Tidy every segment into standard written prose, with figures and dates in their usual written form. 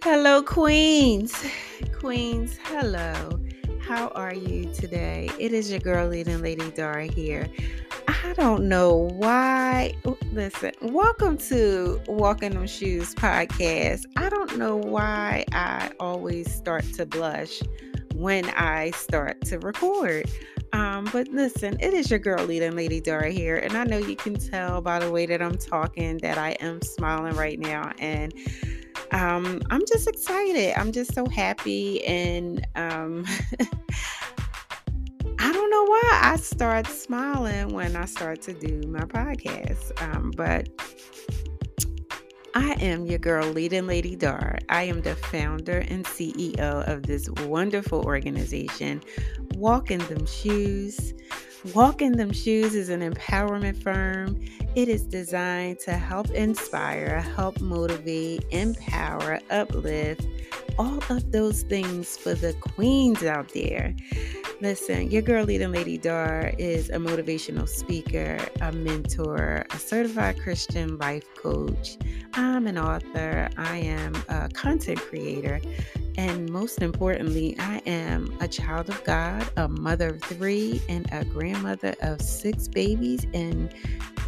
Hello, Queens. Queens, hello. How are you today? It is your girl, Leading Lady Dar here. I don't know why. Listen, welcome to Walking Them Shoes podcast. I don't know why I always start to blush when I start to record. But listen, it is your girl, Leading Lady Dar here. And I know you can tell by the way that I'm talking that I am smiling right now. And I'm just excited. I'm just so happy. And I don't know why I start smiling when I start to do my podcast. But I am your girl, Leading Lady Dar. I am the founder and CEO of this wonderful organization, Walking Them Shoes. Walking Them Shoes is an empowerment firm. It is designed to help inspire, help motivate, empower, uplift, all of those things for the queens out there. Listen, your girl, Leading Lady Dar, is a motivational speaker, a mentor, a certified Christian life coach. I'm an author. I am a content creator. And most importantly, I am a child of God, a mother of 3, and a grandmother of 6 babies and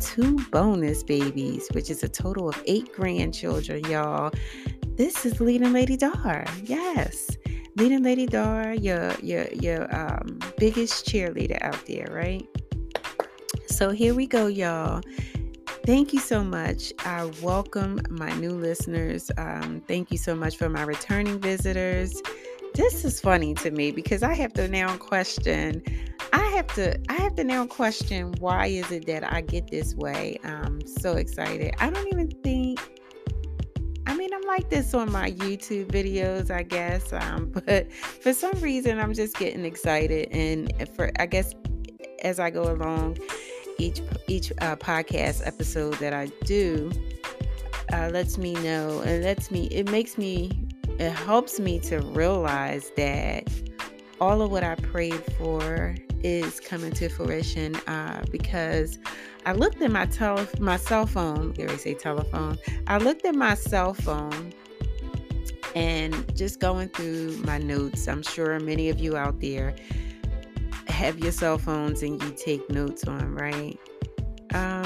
2 bonus babies, which is a total of 8 grandchildren, y'all. This is Leading Lady Dar. Yes. Leading Lady Dar, your biggest cheerleader out there, right? So here we go, y'all. Thank you so much. I welcome my new listeners. Thank you so much for my returning visitors. This is funny to me because I have to now question. I have to now question why is it that I get this way? I'm so excited. I don't even think. I mean, I'm like this on my YouTube videos, I guess. But for some reason, I'm just getting excited, and I guess as I go along, each podcast episode that I do lets me know, and it helps me to realize that all of what I prayed for is coming to fruition because I looked at my cell phone. Dare I say telephone? I looked at my cell phone and just going through my notes. I'm sure many of you out there have your cell phones and you take notes on, right? I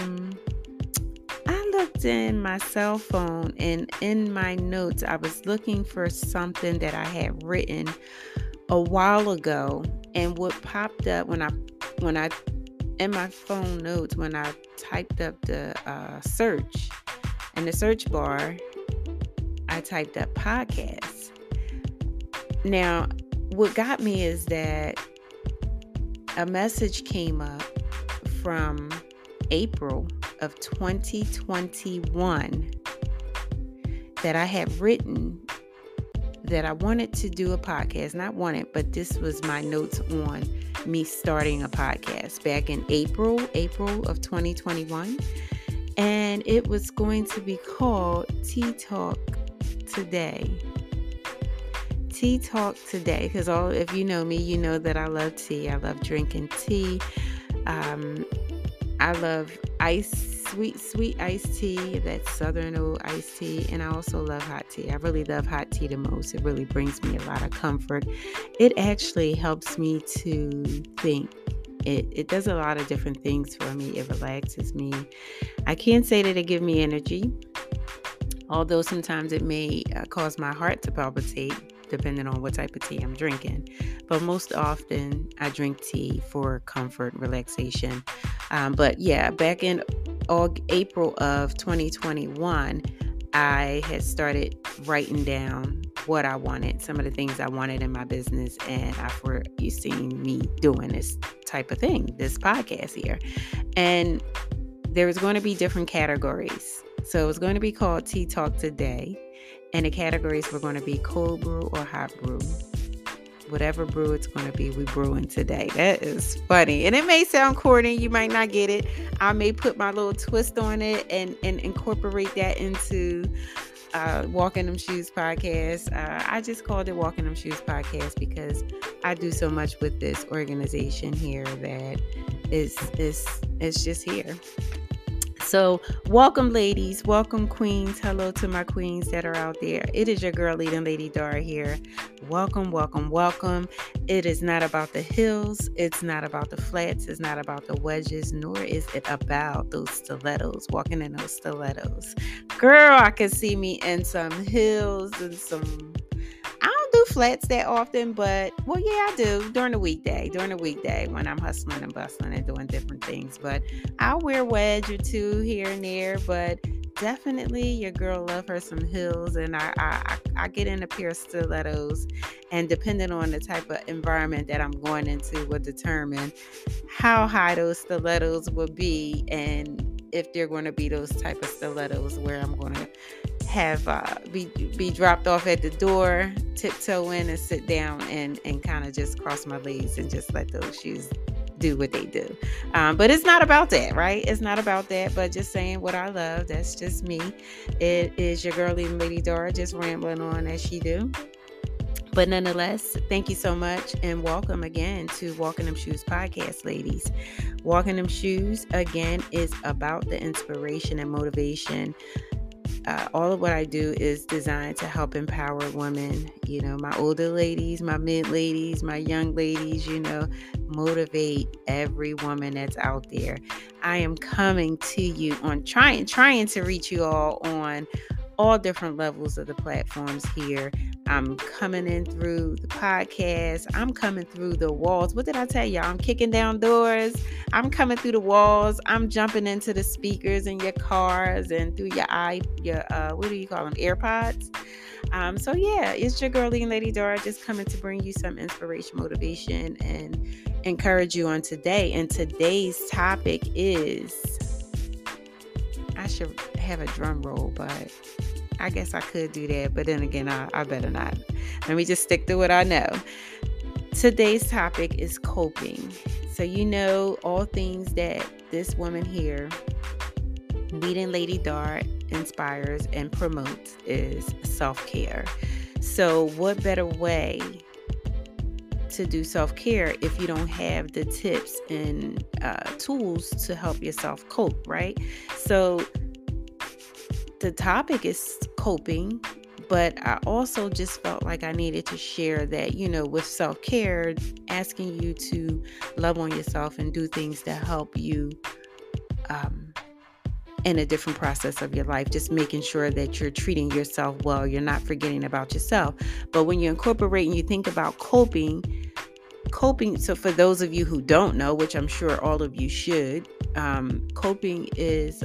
looked in my cell phone and in my notes, I was looking for something that I had written a while ago, and what popped up when I in my phone notes, when I typed up the search in the search bar, I typed up podcast. Now, what got me is that a message came up from April of 2021 that I had written that I wanted to do a podcast. Not wanted, but this was my notes on me starting a podcast back in April of 2021. And it was going to be called Tea Talk Today. Tea Talk Today, because if you know me, you know that I love tea. I love drinking tea. I love sweet iced tea, that Southern old iced tea, and I also love hot tea. I really love hot tea the most. It really brings me a lot of comfort. It actually helps me to think. It does a lot of different things for me. It relaxes me. I can't say that it gives me energy, although sometimes it may cause my heart to palpitate, depending on what type of tea I'm drinking. But most often, I drink tea for comfort, relaxation. But yeah, back in April of 2021, I had started writing down what I wanted, some of the things I wanted in my business, and you seen me doing this type of thing, this podcast here. And there was going to be different categories. So it was going to be called Tea Talk Today, and the categories were going to be cold brew or hot brew. Whatever brew it's going to be, we brewing today. That is funny. And it may sound corny. You might not get it. I may put my little twist on it and incorporate that into Walking Them Shoes podcast. I just called it Walking Them Shoes podcast because I do so much with this organization here that it's just here. So, welcome, ladies. Welcome, queens. Hello to my queens that are out there. It is your girl, Leading Lady Dar here. Welcome, welcome, welcome. It is not about the hills. It's not about the flats. It's not about the wedges, nor is it about those stilettos, walking in those stilettos. Girl, I can see me in some hills and some. I don't do flats that often, but well, yeah, I do during the weekday. During the weekday when I'm hustling and bustling and doing different things. But I'll wear a wedge or two here and there. But definitely, your girl love her some heels, and I get in a pair of stilettos, and depending on the type of environment that I'm going into, will determine how high those stilettos will be, and if they're going to be those type of stilettos where I'm going to have be dropped off at the door, tiptoe in and sit down and kind of just cross my legs and just let those shoes do what they do. But it's not about that, right? It's not about that, but just saying what I love. That's just me. It is your girl, Leading Lady Dar, just rambling on as she do. But nonetheless, thank you so much and welcome again to Walking Them Shoes podcast, ladies. Walking Them Shoes, again, is about the inspiration and motivation. All of what I do is designed to help empower women, my older ladies, my mid ladies, my young ladies, motivate every woman that's out there. I am coming to you on trying to reach you all on all different levels of the platforms here. I'm coming in through the podcast. I'm coming through the walls. What did I tell y'all? I'm kicking down doors. I'm coming through the walls. I'm jumping into the speakers in your cars and through your what do you call them? AirPods. So yeah, it's your girl, Leading Lady Dar, just coming to bring you some inspiration, motivation, and encourage you on today. And today's topic is, I should have a drum roll, but I guess I could do that, but then again, I better not. Let me just stick to what I know. Today's topic is coping. So all things that this woman here, Leading Lady Dar, inspires and promotes is self-care. So what better way to do self-care if you don't have the tips and tools to help yourself cope, right? So the topic is coping, but I also just felt like I needed to share that, with self-care, asking you to love on yourself and do things that help you in a different process of your life, just making sure that you're treating yourself well, you're not forgetting about yourself. But when you incorporate and you think about coping, so for those of you who don't know, which I'm sure all of you should, coping is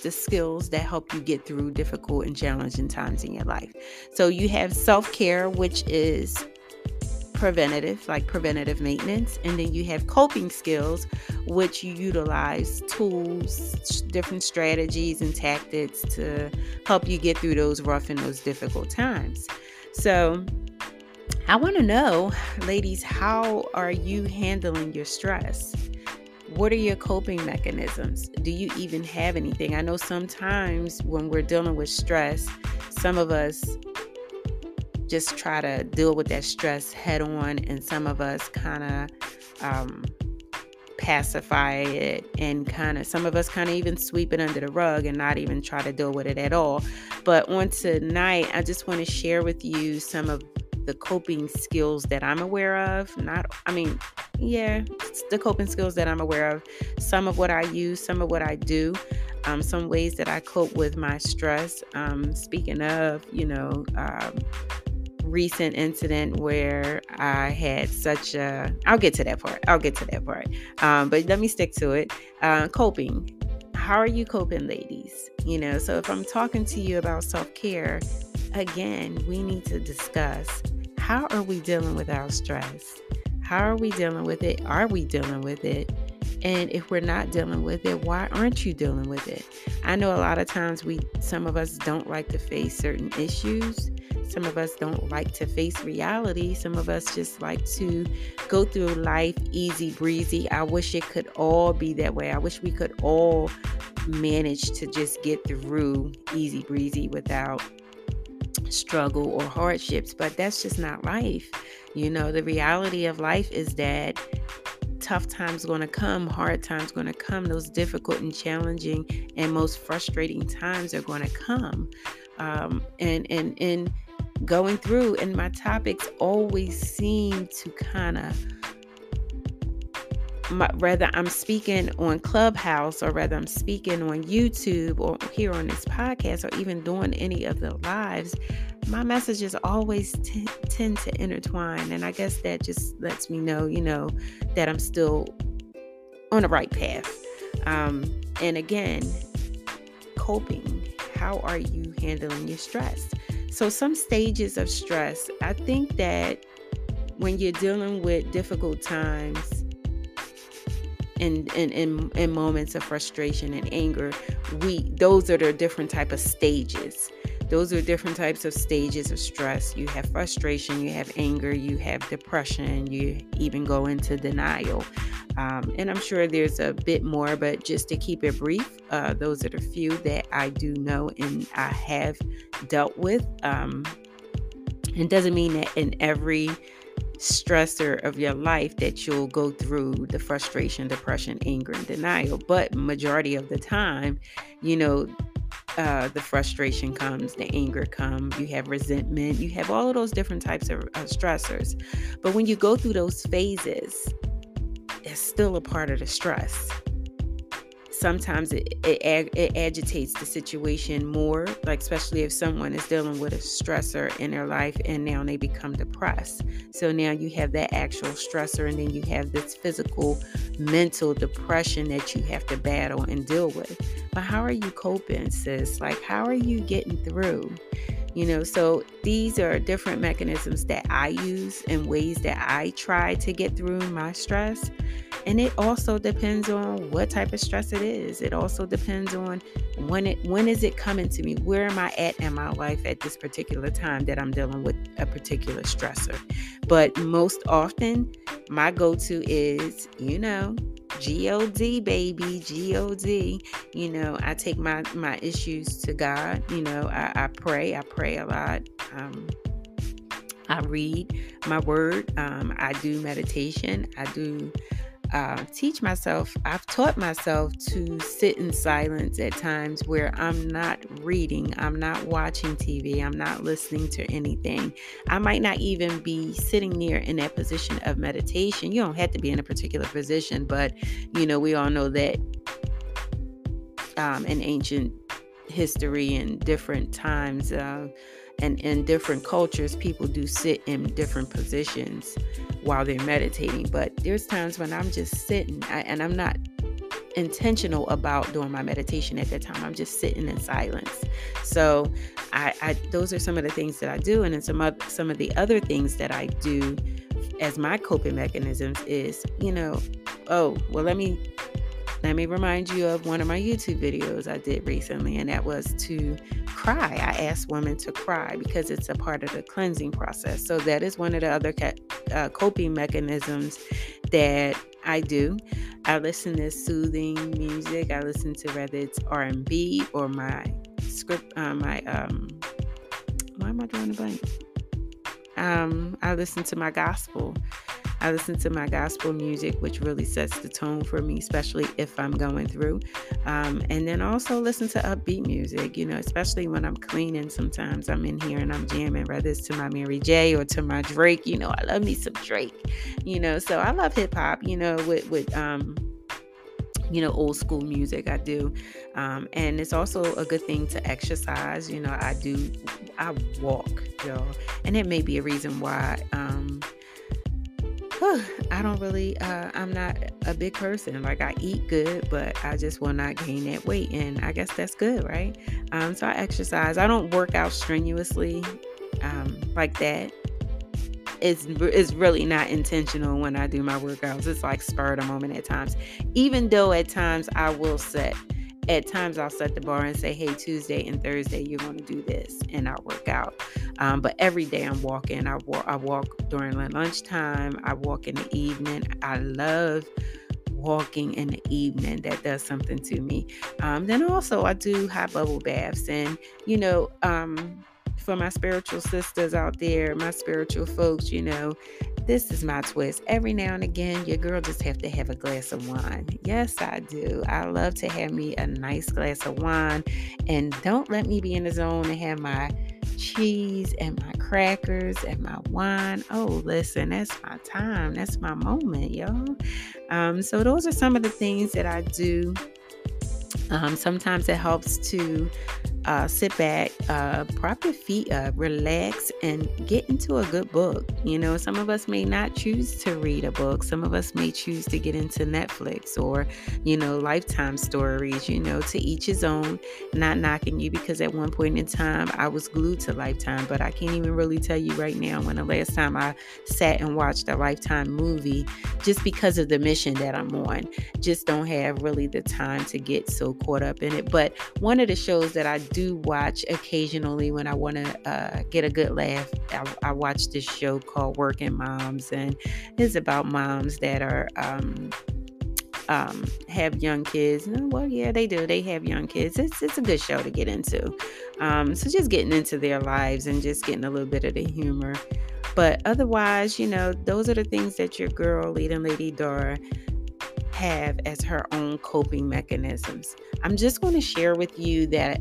the skills that help you get through difficult and challenging times in your life. So you have self-care, which is preventative, like preventative maintenance. And then you have coping skills, which you utilize tools, different strategies and tactics to help you get through those rough and those difficult times. So I want to know, ladies, how are you handling your stress? What are your coping mechanisms? Do you even have anything? I know sometimes when we're dealing with stress, some of us just try to deal with that stress head on, and some of us kind of pacify it, and some of us even sweep it under the rug and not even try to deal with it at all. But on tonight, I just want to share with you some of the coping skills that I'm aware of. The coping skills that I'm aware of. Some of what I use, some of what I do, some ways that I cope with my stress. Speaking of, recent incident where I had I'll get to that part. But let me stick to it. Coping. How are you coping, ladies? So if I'm talking to you about self-care, again, we need to discuss, how are we dealing with our stress? How are we dealing with it? Are we dealing with it? And if we're not dealing with it, why aren't you dealing with it? I know a lot of times some of us don't like to face certain issues. Some of us don't like to face reality. Some of us just like to go through life easy breezy. I wish it could all be that way. I wish we could all manage to just get through easy breezy without struggle or hardships, but that's just not life. The reality of life is that tough times going to come, hard times going to come, those difficult and challenging and most frustrating times are going to come. And going through, and my topics always seem to kind of, whether I'm speaking on Clubhouse or whether I'm speaking on YouTube or here on this podcast or even doing any of the lives, my messages always tend to intertwine. And I guess that just lets me know, that I'm still on the right path. And again, coping. How are you handling your stress? So some stages of stress, I think that when you're dealing with difficult times, in moments of frustration and anger, those are the different type of stages. Those are different types of stages of stress. You have frustration, you have anger, you have depression, you even go into denial. And I'm sure there's a bit more, but just to keep it brief, those are the few that I do know and I have dealt with. It doesn't mean that in every stressor of your life that you'll go through the frustration, depression, anger, and denial. But majority of the time, the frustration comes, the anger comes, you have resentment, you have all of those different types of stressors. But when you go through those phases, it's still a part of the stress. Sometimes it agitates the situation more, like especially if someone is dealing with a stressor in their life and now they become depressed. So now you have that actual stressor and then you have this physical, mental depression that you have to battle and deal with. But how are you coping, sis? Like, how are you getting through? So these are different mechanisms that I use and ways that I try to get through my stress. And it also depends on what type of stress it is. It also depends on when is it coming to me? Where am I at in my life at this particular time that I'm dealing with a particular stressor? But most often, my go-to is, G-O-D, baby, G-O-D. I take my issues to God. I pray a lot. I read my word. I do meditation. I do I've taught myself to sit in silence at times where I'm not reading, I'm not watching TV, I'm not listening to anything. I might not even be sitting there in that position of meditation. You don't have to be in a particular position, but we all know that in ancient history and different times and in different cultures, people do sit in different positions while they're meditating. But there's times when I'm just sitting and I'm not intentional about doing my meditation at that time. I'm just sitting in silence. So I those are some of the things that I do. And then some of the other things that I do as my coping mechanisms is, let me remind you of one of my YouTube videos I did recently, and that was to cry. I asked women to cry because it's a part of the cleansing process. So that is one of the other coping mechanisms that I do. I listen to soothing music. I listen to whether it's R&B or my script, why am I drawing a blank? I listen to my gospel. I listen to my gospel music, which really sets the tone for me, especially if I'm going through. And then also listen to upbeat music, especially when I'm cleaning. Sometimes I'm in here and I'm jamming, whether it's to my Mary J or to my Drake. I love me some Drake, so I love hip hop, with old school music. I do. And it's also a good thing to exercise. I walk, y'all. And it may be a reason why, I don't really, I'm not a big person. Like, I eat good, but I just will not gain that weight. And I guess that's good, right? So I exercise. I don't work out strenuously like that. It's really not intentional when I do my workouts. It's like spur of the moment at times. Even though at times I'll set the bar and say, hey, Tuesday and Thursday, you're going to do this, and I'll work out. But every day I'm walking. I walk during lunchtime. I walk in the evening. I love walking in the evening. That does something to me. Then also I do hot bubble baths. And, for my spiritual sisters out there, my spiritual folks, this is my twist. Every now and again, your girl just have to have a glass of wine. Yes, I do. I love to have me a nice glass of wine. And don't let me be in the zone and have my cheese and my crackers and my wine. Oh, listen, that's my time. That's my moment, y'all. So those are some of the things that I do. Sometimes it helps to sit back, prop your feet up, relax, and get into a good book. Some of us may not choose to read a book. Some of us may choose to get into Netflix or, Lifetime stories, to each his own. Not knocking you, because at one point in time, I was glued to Lifetime, but I can't even really tell you right now when the last time I sat and watched a Lifetime movie, just because of the mission that I'm on. Just don't have really the time to get so caught up in it. But one of the shows that I do watch occasionally when I want to get a good laugh, I watch this show called Working Moms, and it's about moms that are have young kids. Well, yeah, they do. They have young kids. It's a good show to get into. So just getting into their lives and just getting a little bit of the humor. But otherwise, those are the things that your girl, Leading Lady Dar, have as her own coping mechanisms. I'm just going to share with you that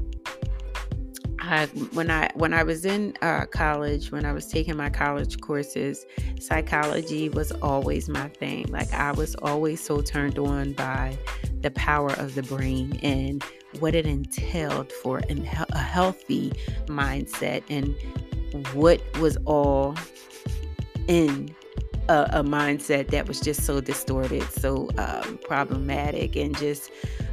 when I was in college, when I was taking my college courses, psychology was always my thing. Like, I was always so turned on by the power of the brain and what it entailed for a healthy mindset, and what was all in a mindset that was just so distorted, so problematic, and just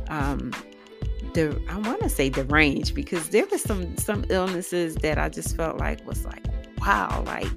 I want to say deranged, because there were some illnesses that I just felt like was like, wow, like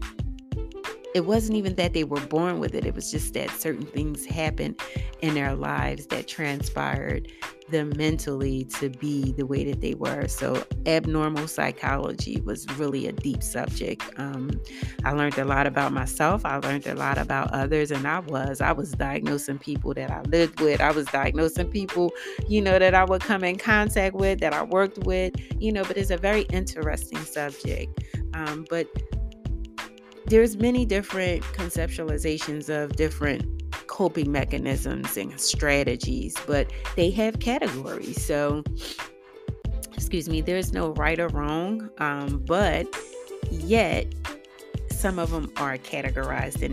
it wasn't even that they were born with it. It was just that certain things happened in their lives that transpired them mentally to be the way that they were. So abnormal psychology was really a deep subject. I learned a lot about myself. I learned a lot about others, and I was diagnosing people that I lived with. I was diagnosing people, that I would come in contact with, that I worked with, but it's a very interesting subject. But there's many different conceptualizations of different coping mechanisms and strategies, but they have categories. So, there's no right or wrong, but yet some of them are categorized in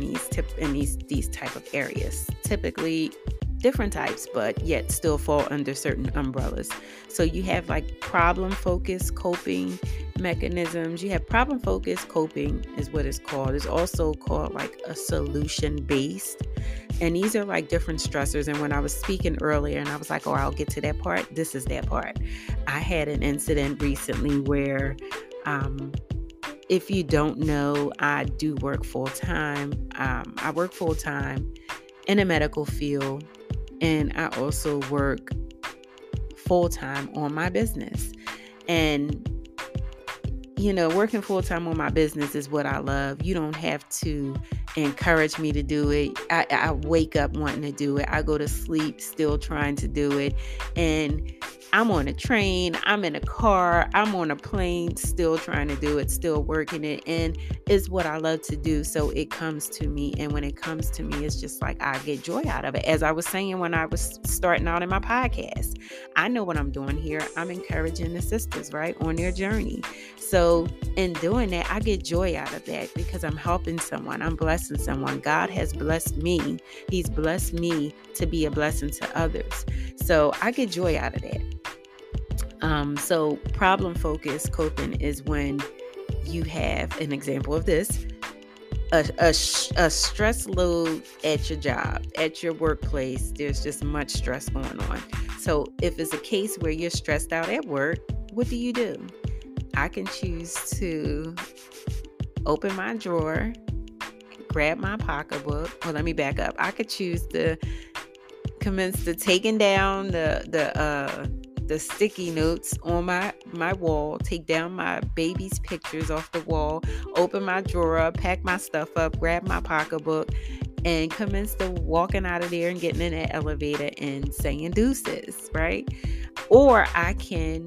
these type of areas. Typically different types, but yet still fall under certain umbrellas. So you have like problem-focused coping mechanisms. You have problem-focused coping is what it's called. It's also called like a solution-based. And these are like different stressors. And when I was speaking earlier and I was like, oh, I'll get to that part, this is that part. I had an incident recently where, if you don't know, I do work full-time. I work full-time in a medical field, and I also work full-time on my business. And working full-time on my business is what I love. You don't have to encourage me to do it. I wake up wanting to do it. I go to sleep still trying to do it. And I'm on a train, I'm in a car, I'm on a plane, still trying to do it, still working it. And it's what I love to do. So it comes to me. And when it comes to me, it's just like I get joy out of it. As I was saying when I was starting out in my podcast, I know what I'm doing here. I'm encouraging the sisters, right, on their journey. So in doing that, I get joy out of that because I'm helping someone. I'm blessing someone. God has blessed me. He's blessed me to be a blessing to others. So I get joy out of that. So problem-focused coping is when you have an example of this, a stress load at your job, at your workplace. There's just much stress going on. So if it's a case where you're stressed out at work, what do? I can choose to open my drawer, grab my pocketbook. Well, let me back up. I could choose to commence to taking down the sticky notes on my wall, take down my baby's pictures off the wall, open my drawer up, pack my stuff up, grab my pocketbook, and commence to walking out of there and getting in that elevator and saying deuces, right? Or I can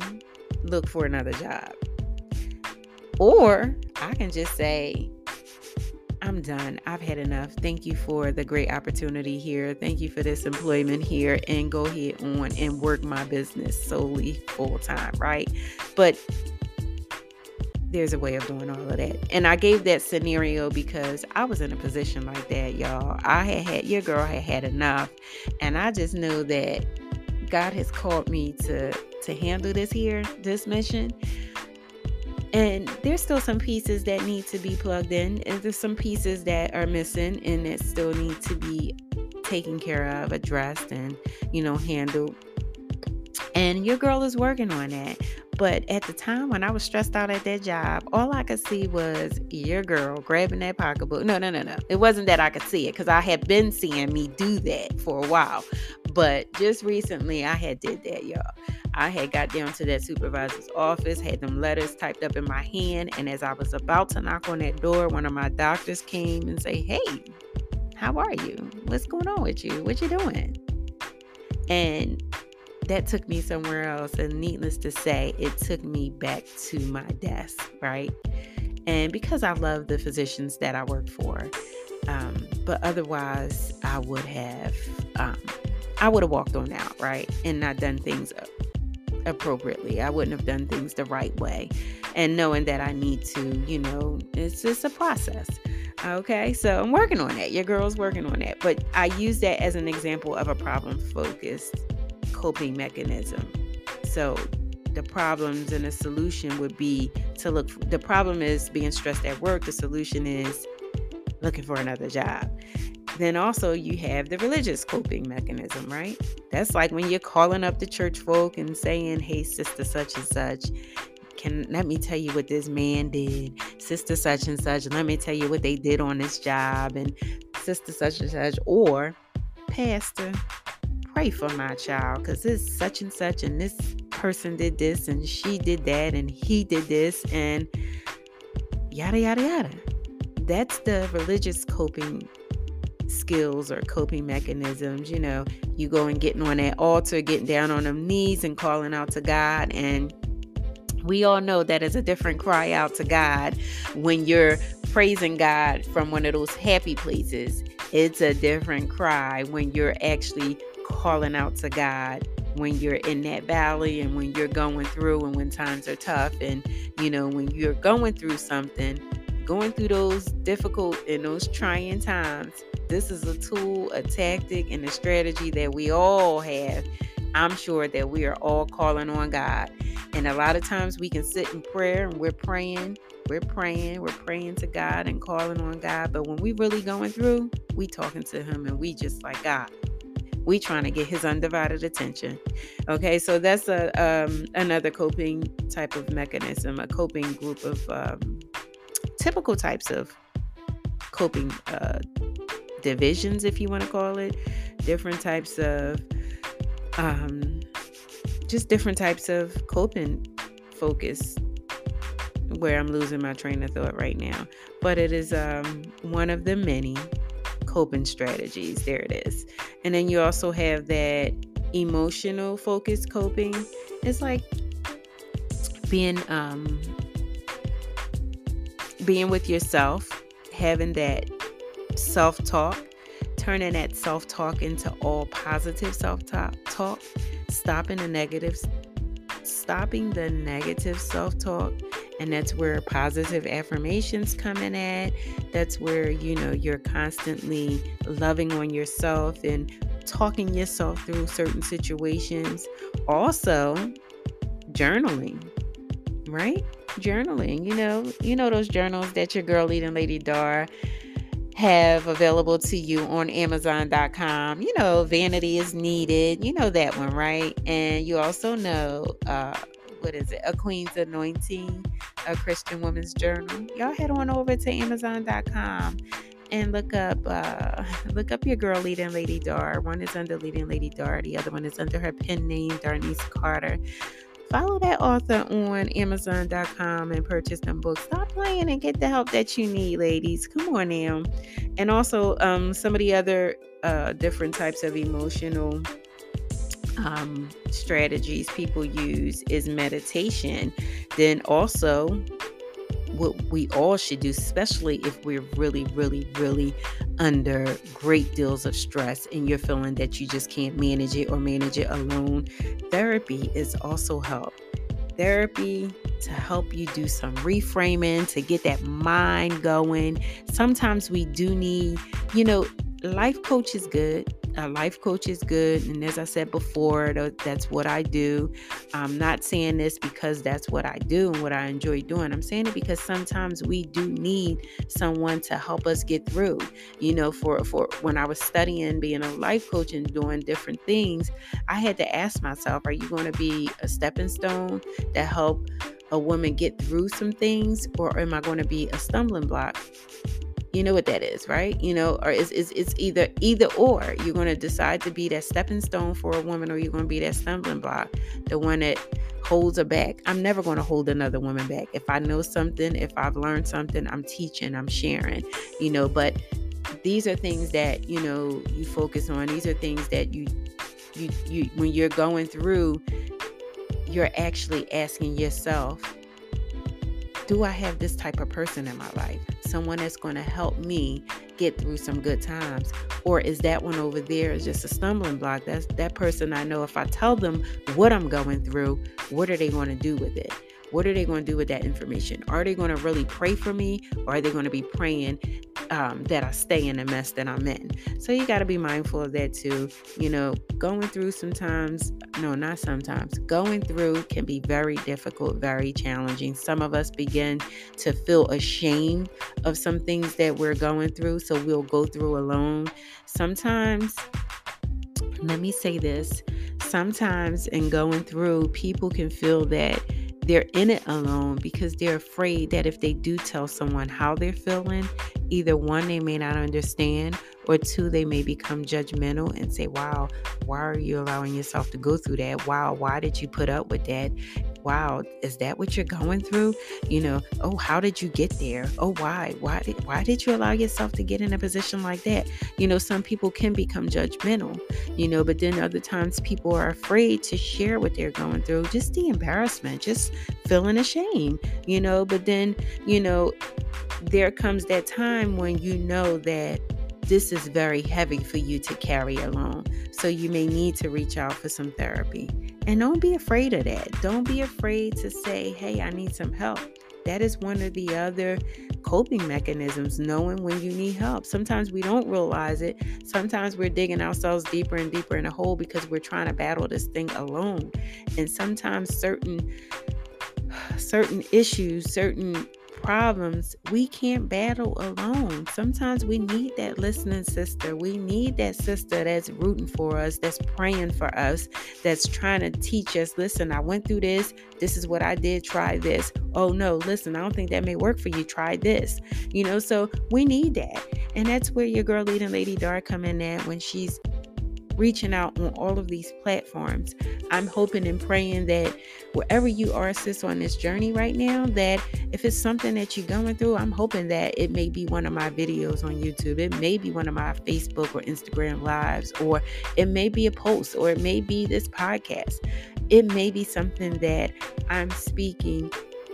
look for another job. Or I can just say, I'm done. I've had enough. Thank you for the great opportunity here. Thank you for this employment here, and go ahead on and work my business solely full time, right? But there's a way of doing all of that. And I gave that scenario because I was in a position like that, y'all. Your girl had enough. And I just know that God has called me to handle this mission. And there's still some pieces that need to be plugged in. And there's some pieces that are missing and that still need to be taken care of, addressed, and, handled. And your girl is working on that. But at the time when I was stressed out at that job, all I could see was your girl grabbing that pocketbook. No. It wasn't that I could see it, because I had been seeing me do that for a while. But just recently I had did that, y'all. I had got down to that supervisor's office, had them letters typed up in my hand. And as I was about to knock on that door, one of my doctors came and say, "Hey, how are you? What's going on with you? What you doing?" And that took me somewhere else. And needless to say, it took me back to my desk, right? And because I love the physicians that I work for, but otherwise I would have walked on out, right? And not done things appropriately. I wouldn't have done things the right way. And knowing that I need to, it's just a process. Okay, so I'm working on that. Your girl's working on that. But I use that as an example of a problem-focused coping mechanism. So the problems and the solution would be the problem is being stressed at work. The solution is looking for another job. Then also you have the religious coping mechanism, right? That's like when you're calling up the church folk and saying, "Hey, sister such and such, let me tell you what this man did. Sister such and such, let me tell you what they did on this job. And sister such and such," or "Pastor, pray for my child, because this such and such, and this person did this, and she did that, and he did this," and yada, yada, yada. That's the religious coping skills or coping mechanisms. You go and getting on that altar, getting down on them knees and calling out to God. And we all know that is a different cry out to God when you're praising God from one of those happy places. It's a different cry when you're actually calling out to God when you're in that valley, and when you're going through, and when times are tough, and when you're going through something, going through those difficult and those trying times. This is a tool, a tactic, and a strategy that we all have. I'm sure that we are all calling on God. And a lot of times we can sit in prayer and we're praying to God and calling on God. But when we really going through, we talking to him, and we just like, God, we trying to get his undivided attention. Okay, so that's another coping type of mechanism, a coping group of typical types of coping divisions, if you want to call it, different types of just different types of coping focus, where I'm losing my train of thought right now. But it is one of the many coping strategies. There it is. And then you also have that emotional focused coping. It's like being with yourself, having that self-talk, turning that self-talk into all positive self-talk, stopping the negative self-talk. And that's where positive affirmations come in at. That's where, you're constantly loving on yourself and talking yourself through certain situations. Also, journaling, right? Journaling, those journals that your girl Leading Lady Dar have available to you on Amazon.com. Vanity is needed. That one, right? And you also know, what is it? A Queen's Anointing, a Christian Woman's Journal. Y'all head on over to Amazon.com and look up your girl Leading Lady Dar. One is under Leading Lady Dar. The other one is under her pen name, Darnice Carter. Follow that author on Amazon.com and purchase them books. Stop playing and get the help that you need, ladies. Come on now. And also, some of the other different types of emotional strategies people use is meditation. Then also what we all should do, especially if we're really, really, really under great deals of stress and you're feeling that you just can't manage it or manage it alone. Therapy is also help. Therapy to help you do some reframing, to get that mind going. Sometimes we do need, life coach is good. A life coach is good. And as I said before, that's what I do. I'm not saying this because that's what I do and what I enjoy doing. I'm saying it because sometimes we do need someone to help us get through. For when I was studying being a life coach and doing different things, I had to ask myself, are you going to be a stepping stone that help a woman get through some things, or am I going to be a stumbling block? You know what that is, right? Or it's either or. You're going to decide to be that stepping stone for a woman, or you're going to be that stumbling block, the one that holds her back. I'm never going to hold another woman back. If I know something, if I've learned something, I'm teaching, I'm sharing, but these are things that, you focus on. These are things that you when you're going through, you're actually asking yourself, do I have this type of person in my life? Someone that's going to help me get through some good times? Or is that one over there is just a stumbling block? That's that person I know, if I tell them what I'm going through, what are they going to do with it? What are they going to do with that information? Are they going to really pray for me? Or are they going to be praying that I stay in the mess that I'm in? So you got to be mindful of that too. Going through going through can be very difficult, very challenging. Some of us begin to feel ashamed of some things that we're going through, so we'll go through alone. Sometimes, let me say this, sometimes in going through, people can feel that they're in it alone because they're afraid that if they do tell someone how they're feeling, either one, they may not understand, or two, they may become judgmental and say, wow, why are you allowing yourself to go through that? Wow, why did you put up with that? Wow, is that what you're going through? Oh, how did you get there? Oh, why? Why did you allow yourself to get in a position like that? Some people can become judgmental, but then other times people are afraid to share what they're going through, just the embarrassment, just feeling ashamed, but then, there comes that time when you know that this is very heavy for you to carry alone. So you may need to reach out for some therapy. And don't be afraid of that. Don't be afraid to say, hey, I need some help. That is one of the other coping mechanisms, knowing when you need help. Sometimes we don't realize it. Sometimes we're digging ourselves deeper and deeper in a hole because we're trying to battle this thing alone. And sometimes certain issues, certain problems, we can't battle alone. Sometimes we need that listening sister. We need that sister that's rooting for us, that's praying for us, that's trying to teach us, listen, I went through this. This is what I did. Try this. Oh no, listen, I don't think that may work for you. Try this. So we need that. And that's where your girl Leading Lady Dar come in at, when she's reaching out on all of these platforms. I'm hoping and praying that wherever you are, sis, on this journey right now, that if it's something that you're going through, I'm hoping that it may be one of my videos on YouTube. It may be one of my Facebook or Instagram lives, or it may be a post, or it may be this podcast. It may be something that I'm speaking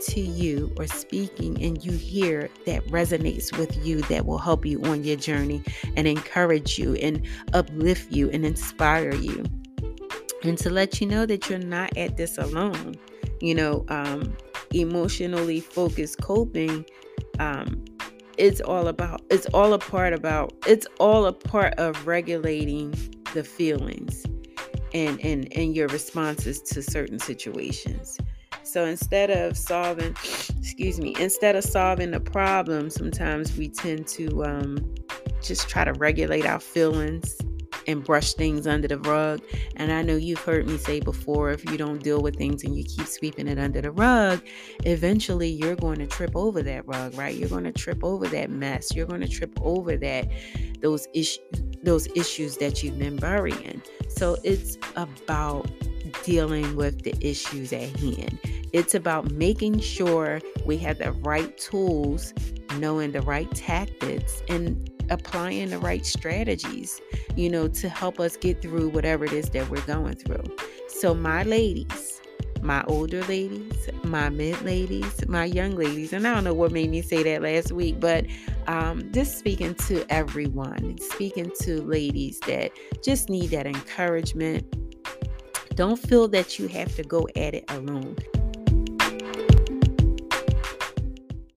to you, or speaking and you hear that resonates with you, that will help you on your journey and encourage you and uplift you and inspire you, and to let you know that you're not at this alone. Emotionally focused coping, it's all a part of regulating the feelings and your responses to certain situations. So instead of solving the problem, sometimes we tend to just try to regulate our feelings and brush things under the rug. And I know you've heard me say before, if you don't deal with things and you keep sweeping it under the rug, eventually you're going to trip over that rug, right? You're going to trip over that mess. You're going to trip over those issues that you've been burying. So it's about dealing with the issues at hand. It's about making sure we have the right tools, knowing the right tactics, and applying the right strategies, to help us get through whatever it is that we're going through. So my ladies, my older ladies, my mid ladies, my young ladies. And I don't know what made me say that last week, but just speaking to everyone, speaking to ladies that just need that encouragement. Don't feel that you have to go at it alone.